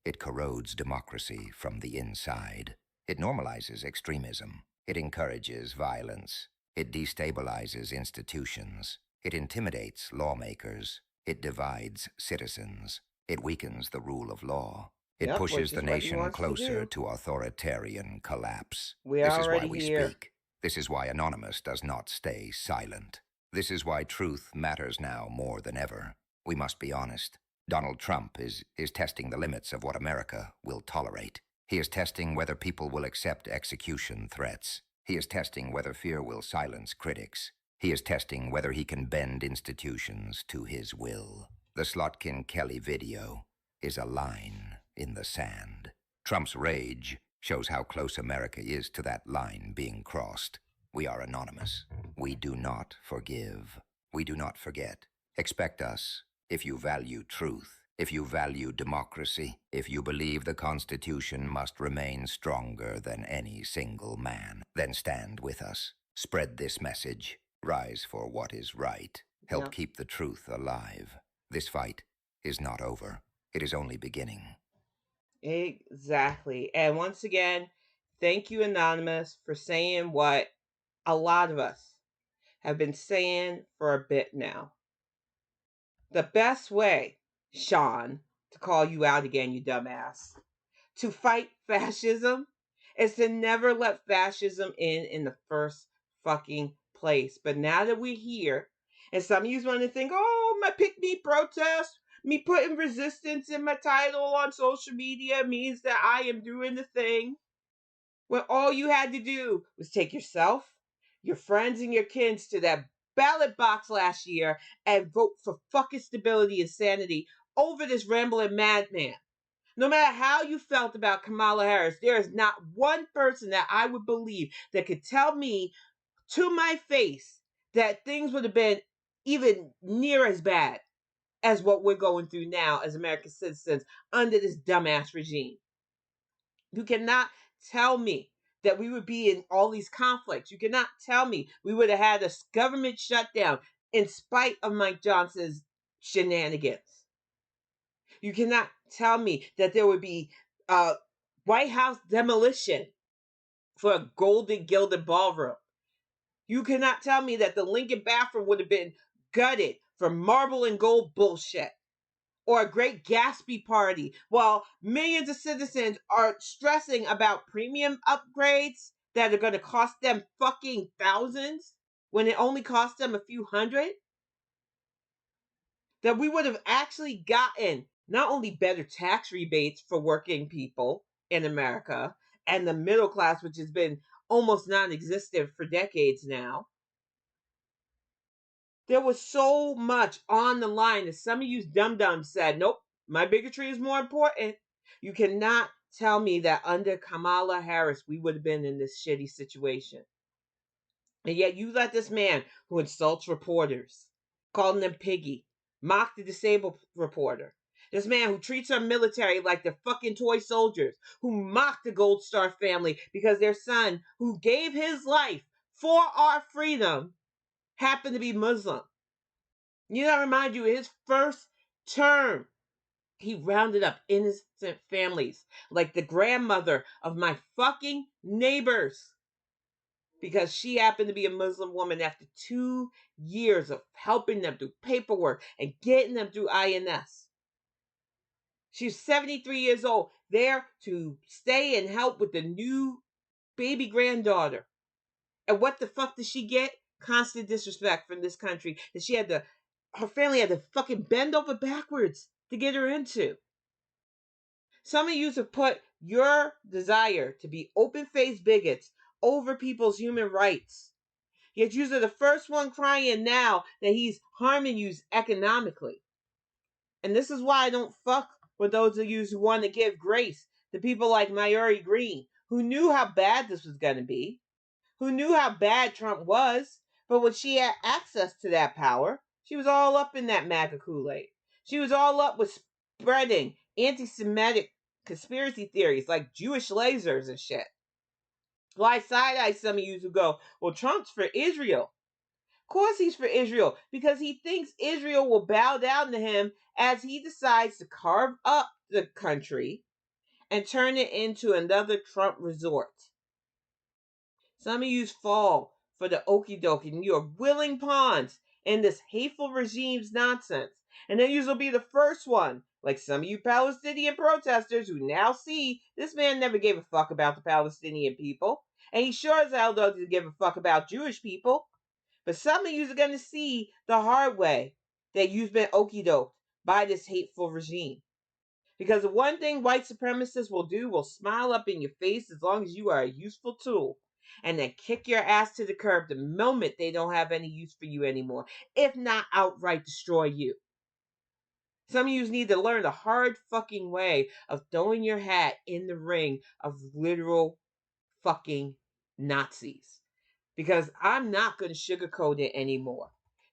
it corrodes democracy from the inside. It normalizes extremism. It encourages violence. It destabilizes institutions. It intimidates lawmakers. It divides citizens. It weakens the rule of law. It Yep, pushes which the is what he nation wants to closer do. to authoritarian collapse. We're This is why already we here. speak. This is why Anonymous does not stay silent. This is why truth matters now more than ever. We must be honest. Donald Trump is testing the limits of what America will tolerate. He is testing whether people will accept execution threats. He is testing whether fear will silence critics. He is testing whether he can bend institutions to his will. The Slotkin Kelly video is a line in the sand. Trump's rage shows how close America is to that line being crossed. We are anonymous. We do not forgive. We do not forget. Expect us. If you value truth, if you value democracy, if you believe the Constitution must remain stronger than any single man, then stand with us. Spread this message. Rise for what is right. Help keep the truth alive. This fight is not over. It is only beginning. Exactly. And once again, thank you, Anonymous, for saying what a lot of us have been saying for a bit now. The best way, Sean, to call you out again, you dumbass, to fight fascism is to never let fascism in the first fucking place. But now that we're here, and some of you want to think, oh, my pick-me protest, me putting resistance in my title on social media means that I am doing the thing. When all you had to do was take yourself, your friends, and your kins to that ballot box last year and vote for fucking stability and sanity over this rambling madman. No matter how you felt about Kamala Harris, there is not one person that I would believe that could tell me to my face that things would have been even near as bad as what we're going through now as American citizens under this dumbass regime. You cannot tell me that we would be in all these conflicts. You cannot tell me we would have had a government shutdown in spite of Mike Johnson's shenanigans. You cannot tell me that there would be White House demolition for a golden gilded ballroom. You cannot tell me that the Lincoln bathroom would have been gutted for marble and gold bullshit. Or a great Gatsby party while millions of citizens are stressing about premium upgrades that are going to cost them fucking thousands when it only cost them a few hundred. That we would have actually gotten not only better tax rebates for working people in America and the middle class, which has been almost non-existent for decades now. There was so much on the line that some of you dum-dums said, nope, my bigotry is more important. You cannot tell me that under Kamala Harris, we would have been in this shitty situation. And yet you let this man who insults reporters, calling them piggy, mock the disabled reporter. This man who treats our military like they're fucking toy soldiers, who mock the Gold Star family because their son, who gave his life for our freedom, happened to be Muslim. You know, I remind you, his first term, he rounded up innocent families like the grandmother of my fucking neighbors because she happened to be a Muslim woman after 2 years of helping them do paperwork and getting them through INS. She's 73 years old, there to stay and help with the new baby granddaughter. And what the fuck did she get? Constant disrespect from this country that she had to, her family had to fucking bend over backwards to get her into. Some of you have put your desire to be open-faced bigots over people's human rights. Yet you're the first one crying now that he's harming you economically. And this is why I don't fuck with those of you who want to give grace to people like Mayuri Green, who knew how bad this was going to be, who knew how bad Trump was, but when she had access to that power, She was all up in that MAGA Kool-Aid. She was all up with spreading anti-Semitic conspiracy theories like Jewish lasers and shit. Well, I side-eye some of you who go, well, Trump's for Israel. Of course he's for Israel, because he thinks Israel will bow down to him as he decides to carve up the country and turn it into another Trump resort. Some of you fall for the okie doke and you're willing pawns in this hateful regime's nonsense. And then you'll be the first one, like some of you Palestinian protesters who now see this man never gave a fuck about the Palestinian people. And he sure as hell doesn't give a fuck about Jewish people. But some of you are going to see the hard way that you've been okie doked by this hateful regime. Because the one thing white supremacists will do will smile up in your face as long as you are a useful tool, and then kick your ass to the curb the moment they don't have any use for you anymore, if not outright destroy you. Some of you need to learn the hard fucking way of throwing your hat in the ring of literal fucking Nazis. Because I'm not going to sugarcoat it anymore.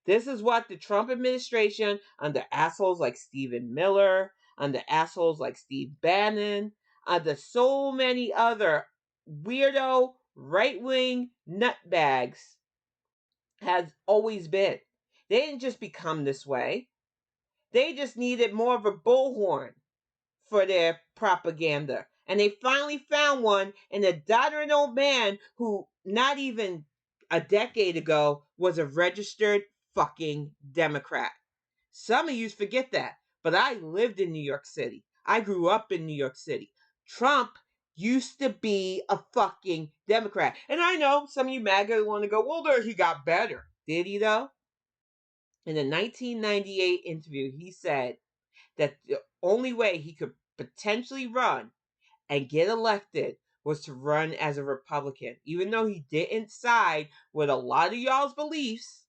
This is what the Trump administration, under assholes like Stephen Miller, under assholes like Steve Bannon, under so many other weirdo right-wing nutbags, has always been. They didn't just become this way. They just needed more of a bullhorn for their propaganda. And they finally found one in a doddering old man who, not even a decade ago, was a registered fucking Democrat. Some of you forget that, but I lived in New York City. I grew up in New York City. Trump used to be a fucking Democrat. And I know some of you MAGA want to go, well, there, he got better. Did he, though? In a 1998 interview, he said that the only way he could potentially run and get elected was to run as a Republican. Even though he didn't side with a lot of y'all's beliefs,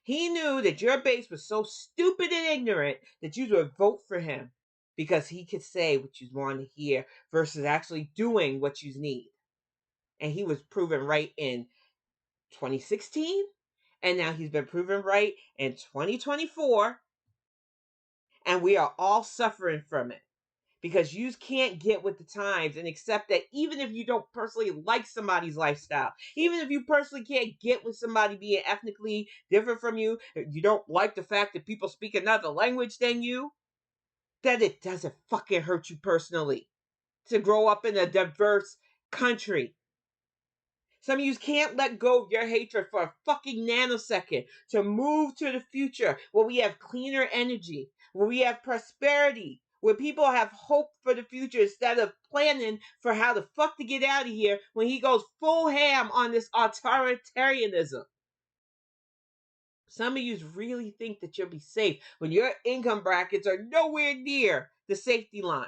he knew that your base was so stupid and ignorant that you would vote for him because he could say what you want to hear versus actually doing what you need. And he was proven right in 2016, and now he's been proven right in 2024, and we are all suffering from it. Because you can't get with the times and accept that even if you don't personally like somebody's lifestyle, even if you personally can't get with somebody being ethnically different from you, you don't like the fact that people speak another language than you, that it doesn't fucking hurt you personally to grow up in a diverse country. Some of you can't let go of your hatred for a fucking nanosecond to move to the future where we have cleaner energy, where we have prosperity, where people have hope for the future instead of planning for how the fuck to get out of here when he goes full ham on this authoritarianism. Some of you really think that you'll be safe when your income brackets are nowhere near the safety line.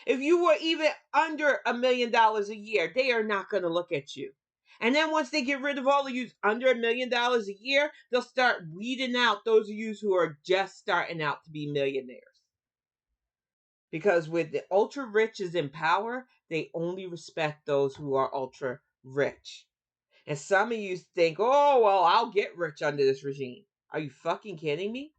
If you were even under $1 million a year, they are not going to look at you. And then once they get rid of all of you under $1 million a year, they'll start weeding out those of you who are just starting out to be millionaires. Because with the ultra rich is in power, they only respect those who are ultra rich. And some of you think, oh, well, I'll get rich under this regime. Are you fucking kidding me?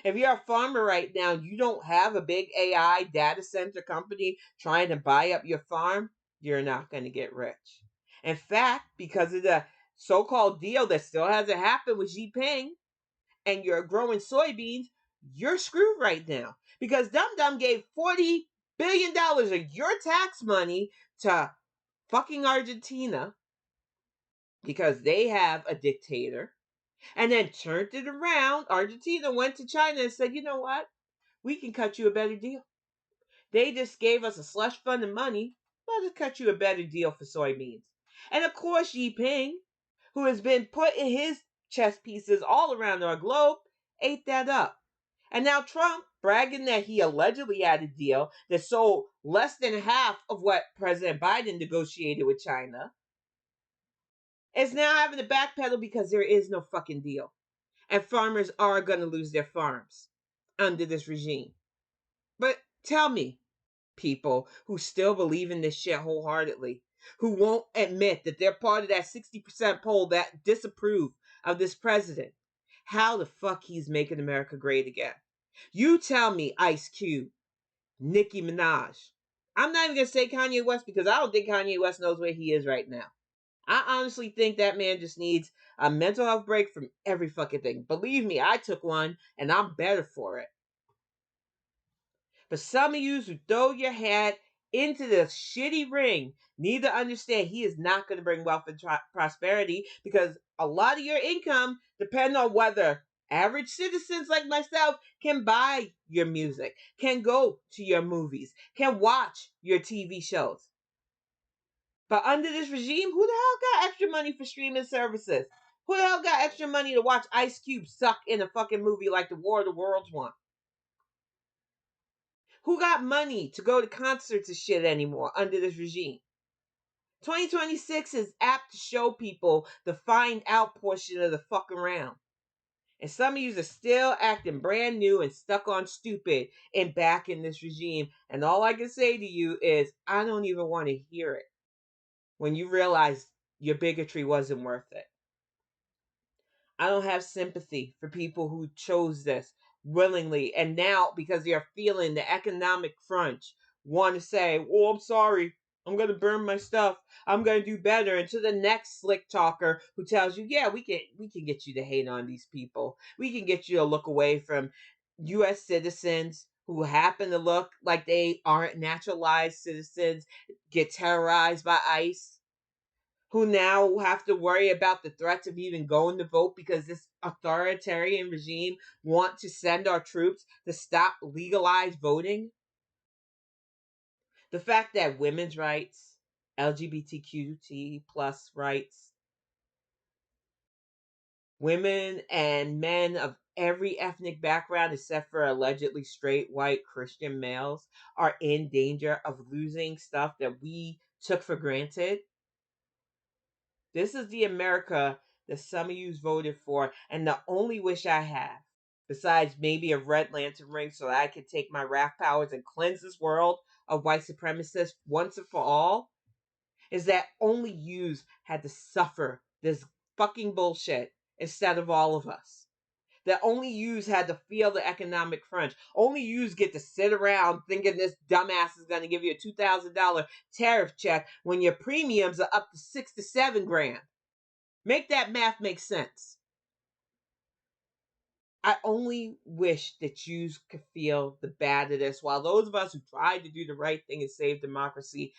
If you're a farmer right now, you don't have a big AI data center company trying to buy up your farm, you're not going to get rich. In fact, because of the so-called deal that still hasn't happened with Xi Jinping, and you're growing soybeans, you're screwed right now. Because Dum Dum gave $40 billion of your tax money to fucking Argentina because they have a dictator, and then turned it around. Argentina went to China and said, you know what? We can cut you a better deal. They just gave us a slush fund of money. Let us cut you a better deal for soybeans. And of course, Xi Jinping, who has been putting his chess pieces all around our globe, ate that up. And now Trump, bragging that he allegedly had a deal that sold less than half of what President Biden negotiated with China, is now having to backpedal because there is no fucking deal. And farmers are going to lose their farms under this regime. But tell me, people who still believe in this shit wholeheartedly, who won't admit that they're part of that 60% poll that disapprove of this president, how the fuck he's making America great again. You tell me, Ice Cube, Nicki Minaj. I'm not even going to say Kanye West because I don't think Kanye West knows where he is right now. I honestly think that man just needs a mental health break from every fucking thing. Believe me, I took one and I'm better for it. But some of you who throw your hat into this shitty ring need to understand he is not going to bring wealth and prosperity, because a lot of your income depends on whether average citizens like myself can buy your music, can go to your movies, can watch your TV shows. But under this regime, who the hell got extra money for streaming services? Who the hell got extra money to watch Ice Cube suck in a fucking movie like the War of the Worlds one? Who got money to go to concerts and shit anymore under this regime? 2026 is apt to show people the find out portion of the fucking round. And some of you are still acting brand new and stuck on stupid and back in this regime. And all I can say to you is, I don't even want to hear it when you realize your bigotry wasn't worth it. I don't have sympathy for people who chose this willingly and now, because they're feeling the economic crunch, want to say, oh, I'm sorry, I'm going to burn my stuff, I'm going to do better. And to the next slick talker who tells you, yeah, we can get you to hate on these people. We can get you to look away from U.S. citizens who happen to look like they aren't naturalized citizens, get terrorized by ICE, who now have to worry about the threats of even going to vote because this authoritarian regime want to send our troops to stop legalized voting. The fact that women's rights, LGBTQT plus rights, women and men of every ethnic background except for allegedly straight white Christian males are in danger of losing stuff that we took for granted. This is the America that some of you voted for, and the only wish I have, besides maybe a red lantern ring so that I can take my wrath powers and cleanse this world of white supremacists once and for all, is that only yous had to suffer this fucking bullshit instead of all of us. That only yous had to feel the economic crunch. Only yous get to sit around thinking this dumbass is going to give you a $2,000 tariff check when your premiums are up to $6 to $7 grand. Make that math make sense. I only wish that yous could feel the bad of this, while those of us who tried to do the right thing and save democracy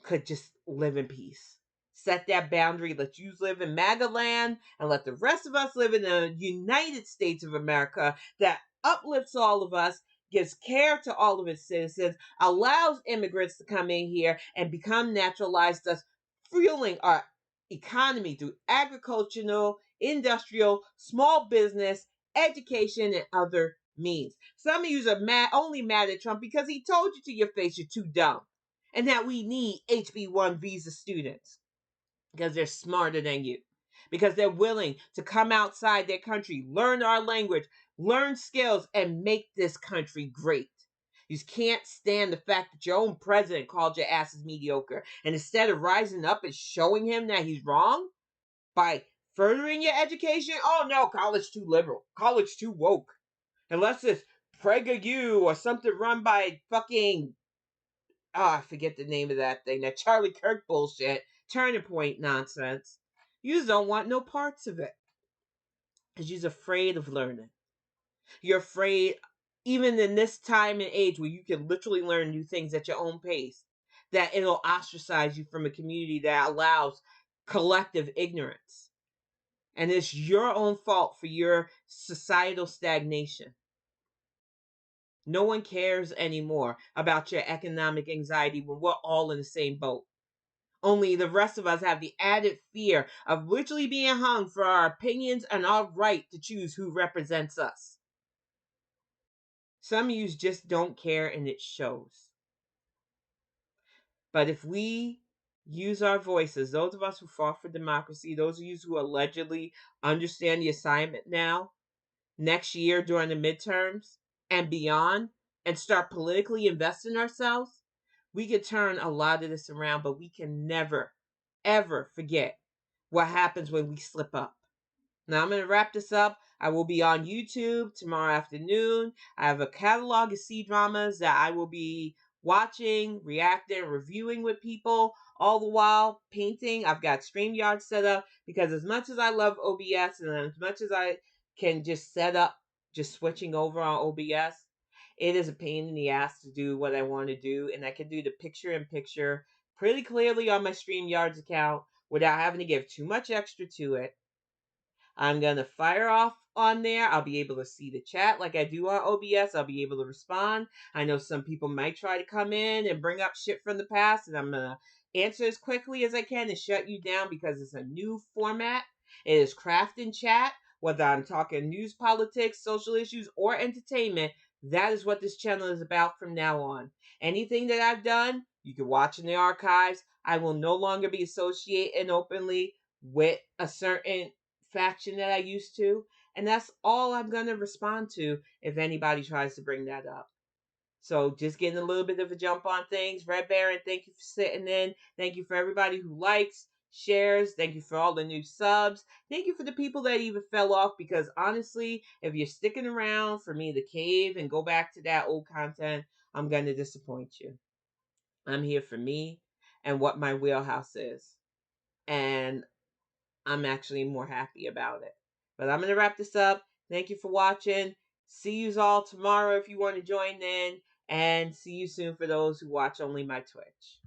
could just live in peace. Set that boundary, let you live in MAGA land, and let the rest of us live in the United States of America that uplifts all of us, gives care to all of its citizens, allows immigrants to come in here and become naturalized, thus fueling our economy through agricultural, industrial, small business, education, and other means. Some of you are only mad at Trump because he told you to your face you're too dumb, and that we need HB1 visa students because they're smarter than you, because they're willing to come outside their country, learn our language, learn skills, and make this country great. You can't stand the fact that your own president called your asses mediocre, and instead of rising up and showing him that he's wrong by furthering your education, oh no, college too liberal, college too woke, unless it's PragerU or something run by fucking, I forget the name of that thing, that Charlie Kirk bullshit, Turning Point nonsense. You don't want no parts of it because you're afraid of learning. You're afraid, even in this time and age where you can literally learn new things at your own pace, that it'll ostracize you from a community that allows collective ignorance. And it's your own fault for your societal stagnation. No one cares anymore about your economic anxiety when we're all in the same boat. Only the rest of us have the added fear of literally being hung for our opinions and our right to choose who represents us. Some of you just don't care, and it shows. But if we use our voices, those of us who fought for democracy, those of you who allegedly understand the assignment now, next year during the midterms and beyond, and start politically investing ourselves, we could turn a lot of this around. But we can never, ever forget what happens when we slip up. Now I'm going to wrap this up. I will be on YouTube tomorrow afternoon. I have a catalog of C-dramas that I will be watching, reacting, reviewing with people, all the while painting. I've got StreamYard set up because as much as I love OBS and as much as I can just set up just switching over on OBS, it is a pain in the ass to do what I want to do. And I can do the picture-in-picture pretty clearly on my StreamYards account without having to give too much extra to it. I'm going to fire off on there. I'll be able to see the chat like I do on OBS. I'll be able to respond. I know some people might try to come in and bring up shit from the past, and I'm going to answer as quickly as I can and shut you down because it's a new format. It is craft and chat. Whether I'm talking news, politics, social issues, or entertainment, that is what this channel is about from now on. Anything that I've done, you can watch in the archives. I will no longer be associating openly with a certain faction that I used to. And that's all I'm going to respond to if anybody tries to bring that up. So just getting a little bit of a jump on things. Red Baron, thank you for sitting in. Thank you for everybody who likes, shares. Thank you for all the new subs. Thank you for the people that even fell off because honestly, if you're sticking around for me to cave and go back to that old content, I'm going to disappoint you. I'm here for me and what my wheelhouse is. And I'm actually more happy about it. But I'm going to wrap this up. Thank you for watching. See you all tomorrow if you want to join in. And see you soon for those who watch only my Twitch.